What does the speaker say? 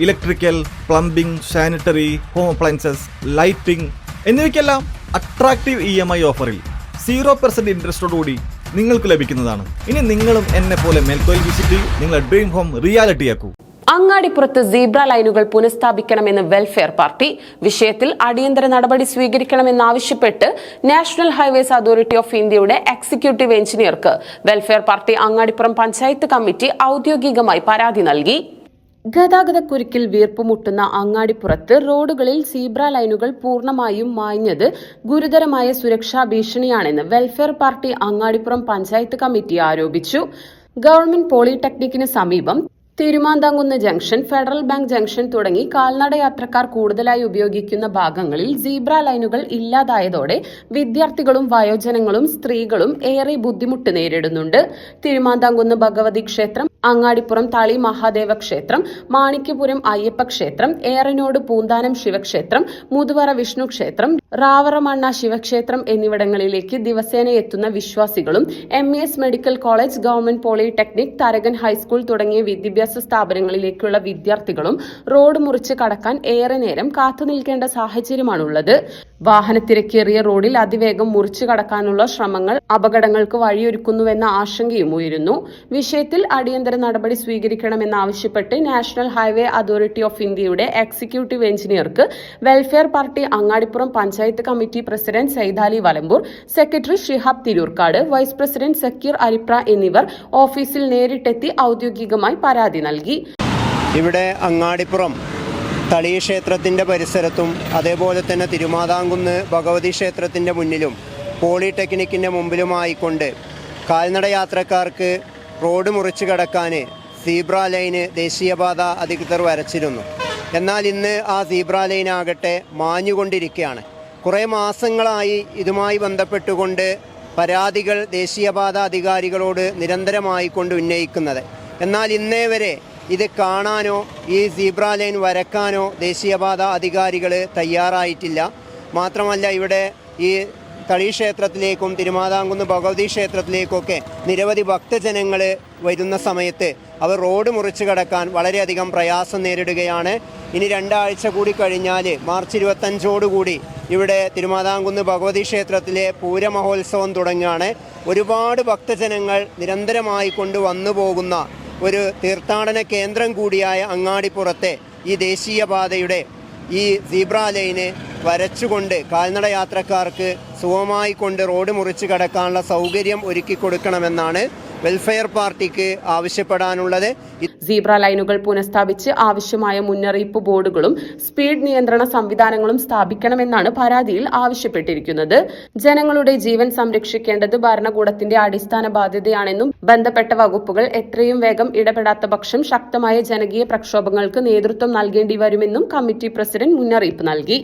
Electrical, plumbing, sanitary, home appliances, lighting എന്നിവയ്ക്കെല്ലാം attractive EMI ഓഫറിൽ 0% ഇൻട്രസ്റ്റോടുകൂടി നിങ്ങൾക്ക് ലഭിക്കുന്നതാണ്. ഇനി നിങ്ങളും എന്നെ പോലെ മേൽക്കോയിൽ വിസിറ്റ് ചെയ്യൂ, നിങ്ങളുടെ ഡ്രീം ഹോം റിയാലിറ്റിയാക്കൂ. അങ്ങാടിപ്പുറത്ത് സീബ്ര ലൈനുകൾ പുനഃസ്ഥാപിക്കണമെന്ന് വെൽഫെയർ പാർട്ടി. വിഷയത്തിൽ അടിയന്തര നടപടി സ്വീകരിക്കണമെന്നാവശ്യപ്പെട്ട് നാഷണൽ ഹൈവേസ് അതോറിറ്റി ഓഫ് ഇന്ത്യയുടെ എക്സിക്യൂട്ടീവ് എഞ്ചിനീയർക്ക് welfare party Angadipuram panchayat committee ഔദ്യോഗികമായി പരാതി നൽകി. ഗതാഗതക്കുരുക്കിൽ വീർപ്പുമുട്ടുന്ന അങ്ങാടിപ്പുറത്ത് റോഡുകളിൽ സീബ്ര ലൈനുകൾ പൂർണ്ണമായും മായ്ഞ്ഞത് ഗുരുതരമായ സുരക്ഷാ ഭീഷണിയാണെന്ന് welfare party Angadipuram panchayat committee ആരോപിച്ചു. ഗവൺമെന്റ് പോളിടെക്നിക്കിന് സമീപം Thirumanthamkunnu junction, federal bank junction തുടങ്ങി കാൽനട യാത്രക്കാർ കൂടുതലായി ഉപയോഗിക്കുന്ന ഭാഗങ്ങളിൽ സീബ്ര ലൈനുകൾ ഇല്ലാതായതോടെ വിദ്യാർത്ഥികളും വയോജനങ്ങളും സ്ത്രീകളും ഏറെ ബുദ്ധിമുട്ട് നേരിടുന്നുണ്ട്. തിരുമാന്താംകുന്ന് ഭഗവതി ക്ഷേത്രം, അങ്ങാടിപ്പുറം തളി മഹാദേവ ക്ഷേത്രം, മാണിക്യപുരം അയ്യപ്പ ക്ഷേത്രം, ഏറനോട് പൂന്താനം ശിവക്ഷേത്രം, മുതുവറ വിഷ്ണു ക്ഷേത്രം, റാവറമണ്ണ ശിവക്ഷേത്രം എന്നിവിടങ്ങളിലേക്ക് ദിവസേന എത്തുന്ന വിശ്വാസികളും MES medical college, government polytechnic, Tharakan high school തുടങ്ങിയ വിദ്യാഭ്യാസ സ്ഥാപനങ്ങളിലേക്കുള്ള വിദ്യാർത്ഥികളും റോഡ് മുറിച്ച് കടക്കാൻ ഏറെ നേരം കാത്തുനിൽക്കേണ്ട സാഹചര്യമാണുള്ളത്. വാഹനത്തിരക്കേറിയ റോഡിൽ അതിവേഗം മുറിച്ചു കടക്കാനുള്ള ശ്രമങ്ങൾ അപകടങ്ങൾക്ക് വഴിയൊരുക്കുന്നുവെന്ന ആശങ്കയും ഉയരുന്നു. വിഷയത്തിൽ അടിയന്തര നടപടി സ്വീകരിക്കണമെന്നാവശ്യപ്പെട്ട് നാഷണൽ ഹൈവേ അതോറിറ്റി ഓഫ് ഇന്ത്യയുടെ എക്സിക്യൂട്ടീവ് എഞ്ചിനീയർക്ക് welfare party Angadipuram panchayat committee president Saidali Valambur, secretary Shihab Tirurkad, vice president Sakeer Aripra എന്നിവർ ഓഫീസിൽ നേരിട്ടെത്തി ഔദ്യോഗികമായി പരാതി നൽകി. ഇവിടെ അങ്ങാടിപ്പുറം തളി ക്ഷേത്രത്തിൻ്റെ പരിസരത്തും അതേപോലെ തന്നെ തിരുമാതാംകുന്ന് ഭഗവതി ക്ഷേത്രത്തിൻ്റെ മുന്നിലും പോളിടെക്നിക്കിൻ്റെ മുമ്പിലുമായിക്കൊണ്ട് കാൽനട യാത്രക്കാർക്ക് റോഡ് മുറിച്ച് കടക്കാൻ സീബ്ര ലൈന് ദേശീയപാത അധികൃതർ വരച്ചിരുന്നു. എന്നാൽ ഇന്ന് ആ സീബ്ര ലൈനാകട്ടെ മാഞ്ഞുകൊണ്ടിരിക്കുകയാണ്. കുറേ മാസങ്ങളായി ഇതുമായി ബന്ധപ്പെട്ടുകൊണ്ട് പരാതികൾ ദേശീയപാത അധികാരികളോട് നിരന്തരമായി കൊണ്ട് ഉന്നയിക്കുന്നത്. എന്നാൽ ഇന്നേ വരെ ഇത് കാണാനോ ഈ സീബ്ര ലൈൻ വരക്കാനോ ദേശീയപാത അധികാരികൾ തയ്യാറായിട്ടില്ല. മാത്രമല്ല ഇവിടെ ഈ തളി ക്ഷേത്രത്തിലേക്കും തിരുമാതാംകുന്ന് ഭഗവതി ക്ഷേത്രത്തിലേക്കൊക്കെ നിരവധി ഭക്തജനങ്ങൾ വരുന്ന സമയത്ത് അവർ റോഡ് മുറിച്ച് കടക്കാൻ വളരെയധികം പ്രയാസം നേരിടുകയാണ്. ഇനി 2 ആഴ്ച കൂടി കഴിഞ്ഞാൽ മാർച്ച് 25 ഇവിടെ തിരുമാതാംകുന്ന് ഭഗവതി ക്ഷേത്രത്തിലെ പൂരമഹോത്സവം തുടങ്ങുകയാണ്. ഒരുപാട് ഭക്തജനങ്ങൾ നിരന്തരമായി കൊണ്ട് വന്നു പോകുന്ന ഒരു തീർത്ഥാടന കേന്ദ്രം കൂടിയായ അങ്ങാടിപ്പുറത്തെ ഈ ദേശീയപാതയുടെ ഈ സീബ്ര ലൈന് വരച്ചുകൊണ്ട് കാൽനട യാത്രക്കാർക്ക് സുഗമമായി കൊണ്ട് റോഡ് മുറിച്ച് കടക്കാനുള്ള സൗകര്യം ഒരുക്കി കൊടുക്കണമെന്നാണ് വെൽഫെയർ പാർട്ടിക്ക് ആവശ്യപ്പെടാനുള്ളത്. സീബ്ര ലൈനുകൾ പുനഃസ്ഥാപിച്ച് ആവശ്യമായ മുന്നറിയിപ്പ് ബോർഡുകളും സ്പീഡ് നിയന്ത്രണ സംവിധാനങ്ങളും സ്ഥാപിക്കണമെന്നാണ് പരാതിയിൽ ആവശ്യപ്പെട്ടിരിക്കുന്നത്. ജനങ്ങളുടെ ജീവൻ സംരക്ഷിക്കേണ്ടത് ഭരണകൂടത്തിന്റെ അടിസ്ഥാന ബാധ്യതയാണെന്നും ബന്ധപ്പെട്ട വകുപ്പുകൾ എത്രയും വേഗം ഇടപെടാത്ത പക്ഷം ശക്തമായ ജനകീയ പ്രക്ഷോഭങ്ങൾക്ക് നേതൃത്വം നൽകേണ്ടി വരുമെന്നും കമ്മിറ്റി പ്രസിഡന്റ് മുന്നറിയിപ്പ് നൽകി.